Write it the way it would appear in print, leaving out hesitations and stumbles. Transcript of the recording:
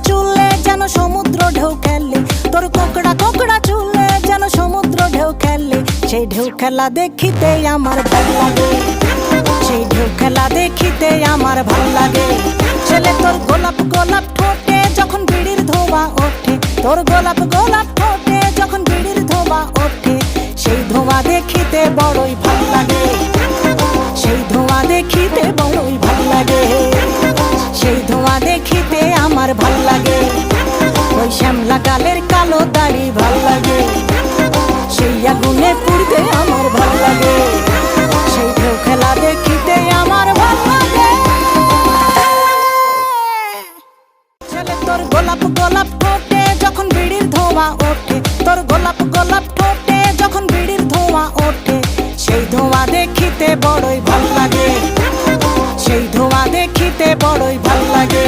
চুলে যেন সমুদ্র ঢেউ খেলে, তোর কোকড়া কোকড়া চুলে যেন সমুদ্র ঢেউ খেলে। সেই ঢেউ খেলা দেখিতে আমার ভাল লাগে, সেই ঢেউ খেলা দেখিতে আমার ভাল লাগে। ছেলে তোর গোলাপ গোলাপ ঠোঁটে যখন বিড়ির ধোঁয়া ওঠে, তোর গোলাপ গোলাপ ঠোঁটে যখন বিড়ির ধোঁয়া ওঠে, সেই ধোঁয়া দেখিতে বড়ই ভাল লাগে, সেই ধোঁয়া দেখিতে বড়ই ভাল লাগে, সেই ধোঁয়া দেখিতে আমার ভাল লাগে। ওই শ্যামলা গালের কালো দাড়ি ভাল লাগে, সেই আগুনে পুড়তে আমার ভাল লাগে, সেই ঢেউ খেলা দেখিতে আমার ভাল লাগে। ছেলে তোর গোলাপ গোলাপ ঠোঁটে যখন বিড়ির ধোঁয়া ওঠে, তোর গোলাপ গোলাপ ঠোঁটে যখন বিড়ির ধোঁয়া ওঠে, সেই ধোঁয়া দেখিতে বড়ই ভাল লাগে, সেই ধোঁয়া দেখিতে বড়ই ভাল লাগে।